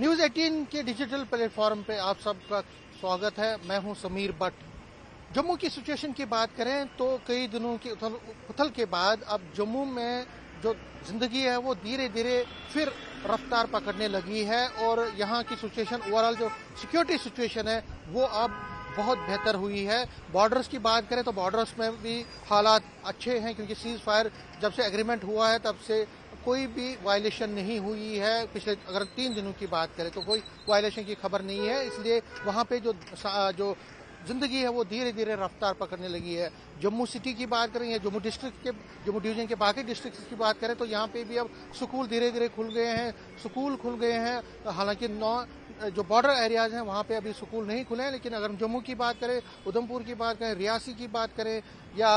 News 18 के digital platform पे आप सबका स्वागत है। मैं हूं समीर बट। जम्मू की सिचुएशन की बात करें तो कई दिनों की उथल पुथल के बाद अब जम्मू में जो ज़िंदगी है वो धीरे धीरे फिर रफ्तार पकड़ने लगी है और यहाँ की सिचुएशन ओवरऑल जो सिक्योरिटी सिचुएशन है वो अब बहुत बेहतर हुई है। बॉर्डर्स की बात करें तो बॉर्डर्स में भी हालात अच्छे हैं क्योंकि सीज़ फायर जब से एग्रीमेंट हुआ है तब से कोई भी वायलेशन नहीं हुई है। पिछले अगर 3 दिनों की बात करें तो कोई वायलेशन की खबर नहीं है, इसलिए वहाँ पे जो ज़िंदगी है वो धीरे धीरे रफ्तार पकड़ने लगी है। जम्मू सिटी की बात करें या जम्मू डिस्ट्रिक्ट के जम्मू डिवीज़न के बाकी डिस्ट्रिक्ट की बात करें तो यहाँ पे भी अब स्कूल धीरे धीरे खुल गए हैं, स्कूल खुल गए हैं। हालांकि जो बॉर्डर एरियाज़ हैं वहाँ पे अभी स्कूल नहीं खुले हैं, लेकिन अगर हम जम्मू की बात करें, उधमपुर की बात करें, रियासी की बात करें या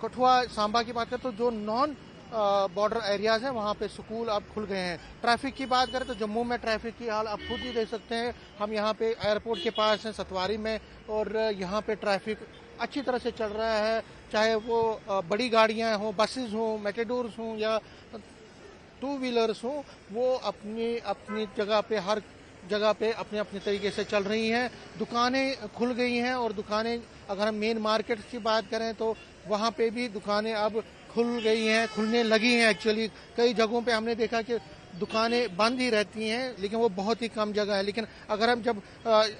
कठुआ सांबा की बात करें तो जो नॉन बॉर्डर एरियाज़ हैं वहाँ पे स्कूल अब खुल गए हैं। ट्रैफिक की बात करें तो जम्मू में ट्रैफिक की हाल आप खुद ही देख सकते हैं। हम यहाँ पे एयरपोर्ट के पास हैं सतवारी में और यहाँ पे ट्रैफिक अच्छी तरह से चल रहा है, चाहे वो बड़ी गाड़ियाँ हों, बसेस हों, मेटाडोर्स हों या टू व्हीलर्स हों, वो अपनी अपनी जगह पे हर जगह पे अपने अपने तरीके से चल रही हैं। दुकानें खुल गई हैं और दुकानें अगर हम मेन मार्केट की बात करें तो वहाँ पे भी दुकानें अब खुल गई हैं, खुलने लगी हैं। एक्चुअली कई जगहों पे हमने देखा कि दुकानें बंद ही रहती हैं, लेकिन वो बहुत ही कम जगह है। लेकिन अगर हम जब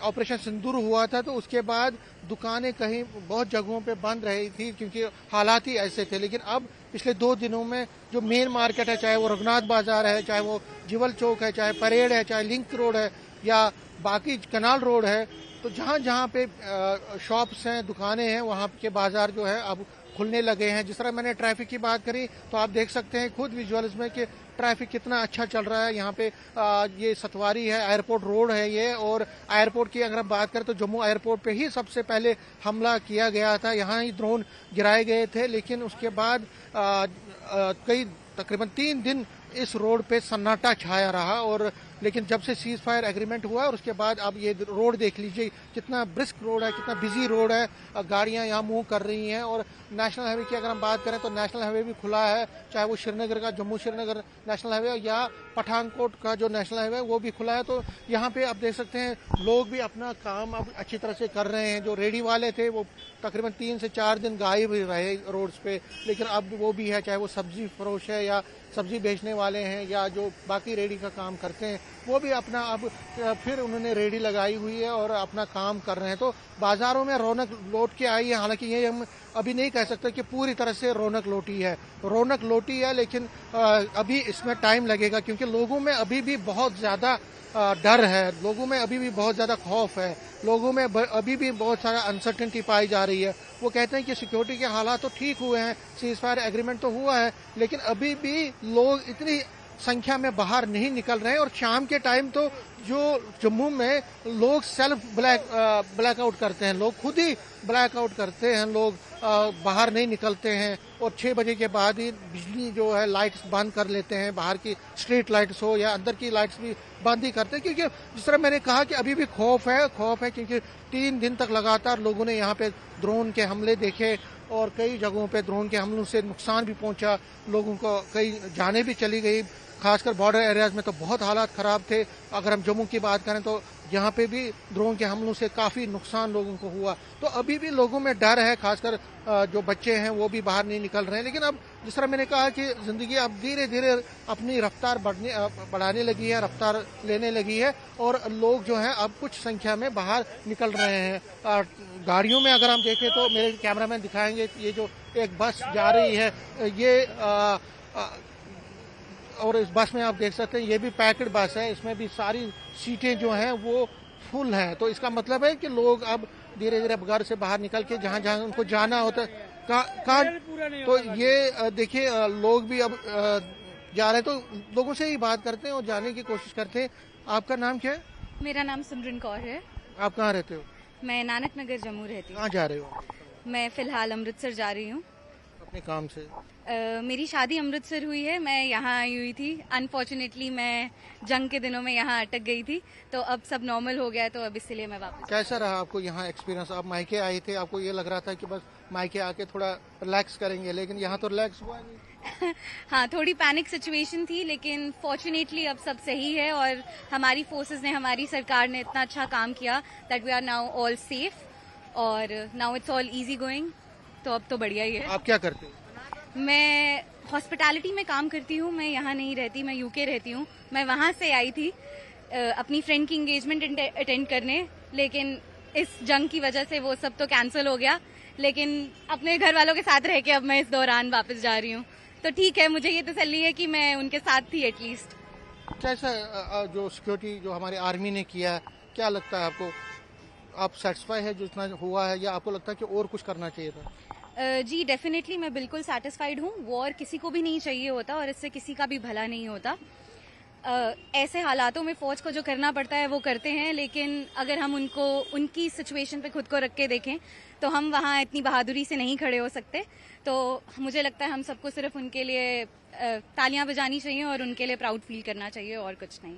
ऑपरेशन सिंदूर हुआ था तो उसके बाद दुकानें कहीं बहुत जगहों पे बंद रही थी क्योंकि हालात ही ऐसे थे। लेकिन अब पिछले 2 दिनों में जो मेन मार्केट है, चाहे वो रघुनाथ बाजार है, चाहे वो जीवल चौक है, चाहे परेड है, चाहे लिंक रोड है या बाकी कनाल रोड है, तो जहाँ जहाँ पे शॉप्स हैं, दुकानें हैं, वहाँ के बाजार जो है अब खुलने लगे हैं। जिस तरह मैंने ट्रैफिक की बात करी तो आप देख सकते हैं खुद विजुअल्स में कि ट्रैफिक कितना अच्छा चल रहा है। यहाँ पे ये सतवारी है, एयरपोर्ट रोड है ये, और एयरपोर्ट की अगर हम बात करें तो जम्मू एयरपोर्ट पे ही सबसे पहले हमला किया गया था, यहाँ ही ड्रोन गिराए गए थे। लेकिन उसके बाद कई तकरीबन 3 दिन इस रोड पे सन्नाटा छाया रहा और लेकिन जब से सीज फायर एग्रीमेंट हुआ और उसके बाद अब ये रोड देख लीजिए कितना ब्रिस्क रोड है, कितना बिजी रोड है, गाड़ियां यहाँ मूव कर रही हैं। और नेशनल हाईवे की अगर हम बात करें तो नेशनल हाईवे भी खुला है, चाहे वो श्रीनगर का जम्मू श्रीनगर नेशनल हाईवे या पठानकोट का जो नेशनल हाईवे वो भी खुला है। तो यहाँ पे आप देख सकते हैं लोग भी अपना काम अब अच्छी तरह से कर रहे हैं। जो रेडी वाले थे वो तकरीबन 3 से 4 दिन गायब ही रहे रोड्स पे, लेकिन अब वो भी है, चाहे वो सब्जी फरोश है या सब्जी बेचने वाले हैं या जो बाकी रेडी का काम करते हैं, वो भी अपना अब फिर उन्होंने रेडी लगाई हुई है और अपना काम कर रहे हैं। तो बाज़ारों में रौनक लौट के आई है। हालांकि ये हम अभी नहीं कह सकते कि पूरी तरह से रौनक लौटी है, रौनक लौटी है, लेकिन अभी इसमें टाइम लगेगा क्योंकि लोगों में अभी भी बहुत ज़्यादा डर है, लोगों में अभी भी बहुत ज़्यादा खौफ है, लोगों में अभी भी बहुत सारा अनसर्टेनिटी पाई जा रही है। वो कहते हैं कि सिक्योरिटी के हालात तो ठीक हुए हैं, सीज फायर एग्रीमेंट तो हुआ है, लेकिन अभी भी लोग इतनी संख्या में बाहर नहीं निकल रहे हैं। और शाम के टाइम तो जो जम्मू में लोग सेल्फ ब्लैकआउट करते हैं, लोग खुद ही ब्लैकआउट करते हैं, लोग बाहर नहीं निकलते हैं और 6 बजे के बाद ही बिजली जो है लाइट्स बंद कर लेते हैं, बाहर की स्ट्रीट लाइट्स हो या अंदर की लाइट्स भी बंद ही करते हैं। क्योंकि जिस तरह मैंने कहा कि अभी भी खौफ है क्योंकि 3 दिन तक लगातार लोगों ने यहाँ पे ड्रोन के हमले देखे और कई जगहों पे ड्रोन के हमलों से नुकसान भी पहुंचा, लोगों को कई जानें भी चली गई। खासकर बॉर्डर एरियाज में तो बहुत हालात ख़राब थे। अगर हम जम्मू की बात करें तो यहाँ पे भी ड्रोन के हमलों से काफ़ी नुकसान लोगों को हुआ। तो अभी भी लोगों में डर है, खासकर जो बच्चे हैं वो भी बाहर नहीं निकल रहे हैं। लेकिन अब जिस तरह मैंने कहा कि ज़िंदगी अब धीरे धीरे अपनी रफ्तार बढ़ाने लगी है, रफ्तार लेने लगी है और लोग जो हैं अब कुछ संख्या में बाहर निकल रहे हैं। गाड़ियों में अगर हम देखें तो मेरे कैमरामैन दिखाएंगे, ये जो एक बस जा रही है ये और इस बस में आप देख सकते हैं ये भी पैक्ड बस है, इसमें भी सारी सीटें जो हैं वो फुल हैं। तो इसका मतलब है कि लोग अब धीरे धीरे घर से बाहर निकल के जहाँ जहाँ उनको जाना होता है कहाँ तो ये देखिए लोग भी अब जा रहे हैं। तो लोगों से ही बात करते हैं और जाने की कोशिश करते हैं। आपका नाम क्या है? मेरा नाम सिमरन कौर है। आप कहाँ रहते हो? मैं नानक नगर जम्मू रहती हूँ। कहाँ जा रहे हो? मैं फिलहाल अमृतसर जा रही हूँ। अपने काम से? मेरी शादी अमृतसर हुई है, मैं यहाँ आई हुई थी। अनफॉर्चुनेटली मैं जंग के दिनों में यहाँ अटक गई थी, तो अब सब नॉर्मल हो गया है, तो अब इसलिए मैं वापस। कैसा रहा आपको यहाँ एक्सपीरियंस? आप मायके आए थे, आपको ये लग रहा था कि बस मायके आके थोड़ा रिलैक्स करेंगे, लेकिन यहाँ तो रिलैक्स हुआ नहीं। हाँ, थोड़ी पैनिक सिचुएशन थी, लेकिन फॉर्चुनेटली अब सब सही है और हमारी फोर्सेस ने, हमारी सरकार ने इतना अच्छा काम किया that we are now all safe और now it's all easy going. तो अब तो बढ़िया ही है। आप क्या करते हो? मैं हॉस्पिटैलिटी में काम करती हूँ, मैं यहाँ नहीं रहती, मैं यूके रहती हूँ। मैं वहाँ से आई थी अपनी फ्रेंड की एंगेजमेंट अटेंड करने, लेकिन इस जंग की वजह से वो सब तो कैंसिल हो गया। लेकिन अपने घर वालों के साथ रह के अब मैं इस दौरान वापस जा रही हूँ, तो ठीक है, मुझे ये तसल्ली है कि मैं उनके साथ थी एटलीस्ट। कैसा जो सिक्योरिटी जो हमारे आर्मी ने किया है, क्या लगता है आपको? आप सेटिस्फाई है जितना हुआ है, या आपको लगता है कि और कुछ करना चाहिए था? जी डेफिनेटली मैं बिल्कुल सेटिस्फाइड हूँ। वॉर किसी को भी नहीं चाहिए होता और इससे किसी का भी भला नहीं होता। ऐसे हालातों में फौज को जो करना पड़ता है वो करते हैं, लेकिन अगर हम उनको उनकी सिचुएशन पे खुद को रख के देखें तो हम वहाँ इतनी बहादुरी से नहीं खड़े हो सकते। तो मुझे लगता है हम सबको सिर्फ उनके लिए तालियां बजानी चाहिए और उनके लिए प्राउड फील करना चाहिए और कुछ नहीं।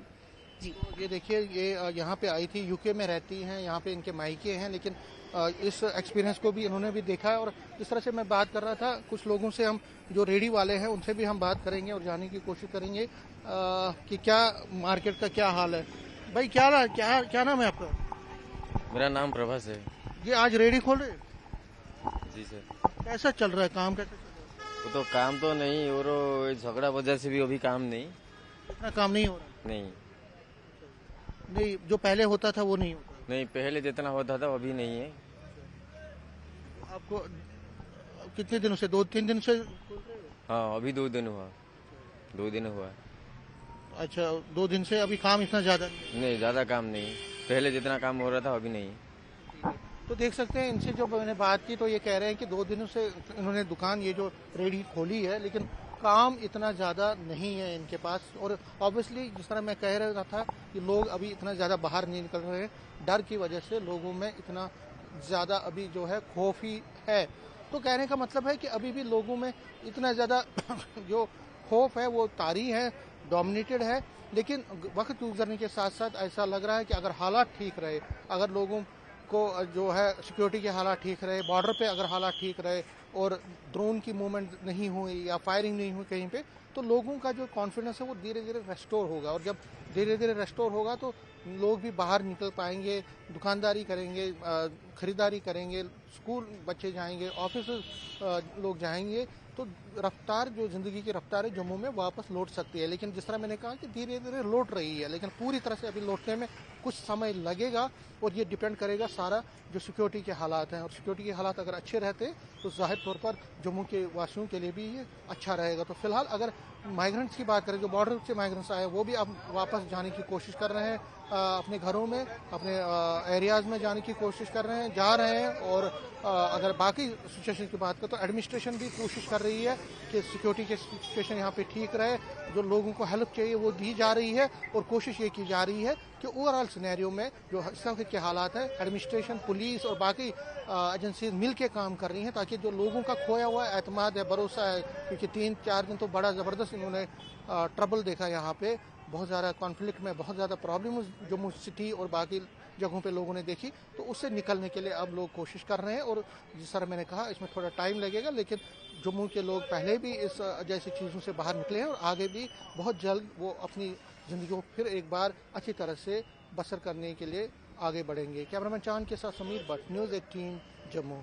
जी तो ये देखिए, ये यहाँ पे आई थी, यूके में रहती हैं, यहाँ पे इनके मायके हैं, लेकिन इस एक्सपीरियंस को भी इन्होंने भी देखा है। और जिस तरह से मैं बात कर रहा था, कुछ लोगों से हम जो रेडी वाले हैं उनसे भी हम बात करेंगे और जानने की कोशिश करेंगे कि क्या मार्केट का क्या हाल है। भाई क्या क्या क्या नाम है आपका? मेरा नाम प्रभास है। ये आज रेडी खोल रहे हैं? जी सर। कैसा चल रहा है काम, कैसा चल रहा है? वो तो काम तो नहीं, और झगड़ा वजह से भी अभी काम नहीं। इतना काम नहीं हो रहा? नहीं नहीं, जो पहले होता था वो नहीं होता? नहीं, पहले जितना होता था अभी नहीं है। आपको कितने दिनों से, 2-3 दिन से? हाँ, अभी 2 दिन हुआ। 2 दिन हुआ। अच्छा, 2 दिन से अभी काम इतना ज्यादा नहीं है? नहीं, ज्यादा काम नहीं, पहले जितना काम हो रहा था अभी नहीं। तो देख सकते हैं, इनसे जो मैंने बात की तो ये कह रहे हैं कि 2 दिनों से इन्होंने दुकान ये जो रेडी खोली है, लेकिन काम इतना ज़्यादा नहीं है इनके पास। और ऑब्वियसली जिस तरह मैं कह रहा था कि लोग अभी इतना ज़्यादा बाहर नहीं निकल रहे हैं, डर की वजह से लोगों में इतना ज़्यादा अभी जो है खौफ ही है। तो कहने का मतलब है कि अभी भी लोगों में इतना ज़्यादा जो खौफ है वो तारी है, डोमिनेटेड है। लेकिन वक्त गुजरने के साथ साथ ऐसा लग रहा है कि अगर हालात ठीक रहे, अगर लोगों को जो है सिक्योरिटी के हालात ठीक रहे, बॉर्डर पे अगर हालात ठीक रहे और ड्रोन की मूवमेंट नहीं हुई या फायरिंग नहीं हुई कहीं पे, तो लोगों का जो कॉन्फिडेंस है वो धीरे धीरे रेस्टोर होगा। और जब धीरे धीरे रेस्टोर होगा तो लोग भी बाहर निकल पाएंगे, दुकानदारी करेंगे, खरीदारी करेंगे, स्कूल बच्चे जाएंगे, ऑफिस लोग जाएंगे। तो रफ्तार, जो ज़िंदगी की रफ्तार है, जम्मू में वापस लौट सकती है। लेकिन जिस तरह मैंने कहा कि धीरे धीरे लौट रही है, लेकिन पूरी तरह से अभी लौटने में कुछ समय लगेगा। और ये डिपेंड करेगा सारा जो सिक्योरिटी के हालात हैं। और सिक्योरिटी के हालात अगर अच्छे रहते तो जाहिर तौर पर जम्मू के वासियों के लिए भी ये अच्छा रहेगा। तो फिलहाल अगर माइग्रेंट्स की बात करें, जो बॉर्डर से माइग्रेंट्स आए वो भी अब वापस जाने की कोशिश कर रहे हैं, अपने घरों में, अपने एरियाज़ में जाने की कोशिश कर रहे हैं, जा रहे हैं। और अगर बाकी सिचुएशन की बात करें तो एडमिनिस्ट्रेशन भी कोशिश कर रही है कि सिक्योरिटी की सिचुएशन यहाँ पे ठीक रहे, जो लोगों को हेल्प चाहिए वो दी जा रही है। और कोशिश ये की जा रही है कि ओवरऑल सिनेरियो में जो इस वक्त के हालात हैं, एडमिनिस्ट्रेशन, पुलिस और बाकी एजेंसीज मिल के काम कर रही हैं, ताकि जो लोगों का खोया हुआ एतमाद है, भरोसा है, क्योंकि 3-4 दिन तो बड़ा ज़बरदस्त इन्होंने ट्रबल देखा यहाँ पे, बहुत ज़्यादा कॉन्फ्लिक्ट में बहुत ज़्यादा प्रॉब्लम जम्मू सिटी और बाकी जगहों पे लोगों ने देखी। तो उससे निकलने के लिए अब लोग कोशिश कर रहे हैं। और जिस तरह मैंने कहा, इसमें थोड़ा टाइम लगेगा, लेकिन जम्मू के लोग पहले भी इस जैसी चीज़ों से बाहर निकले हैं और आगे भी बहुत जल्द वो अपनी ज़िंदगी को फिर एक बार अच्छी तरह से बसर करने के लिए आगे बढ़ेंगे। कैमरामैन चांद के साथ समीर भट्ट, न्यूज़ 18 जम्मू।